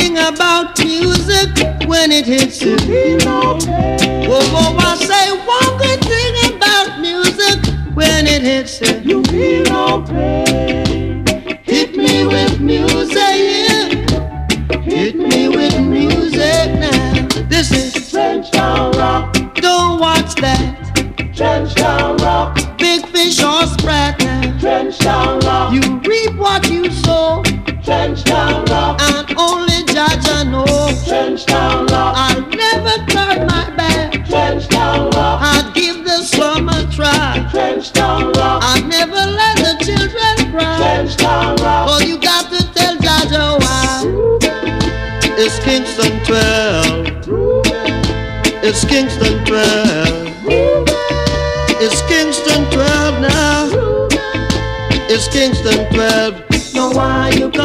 thing about music when it hits you. Whoa, whoa, I say one good thing about music when it hits you. You feel no pain. Hit me with music, yeah. Hit me with music now. This is Trench Town Rock. don't watch that. Trench Town Rock. Big fish or sprat now. Trench Town Rock. You reap what you sow, Trench Town Rock. and only Jaja know. Trench Town Rock. I'll never turn my back. Trench Town Rock. I'd give the slum a try. Trench Town Rock. I'd never let the children cry. Trench Town Rock. Oh, you got to tell Jaja why. It's Kingston 12. It's Kingston 12. It's Kingston 12 now. It's Kingston 12. Now why you come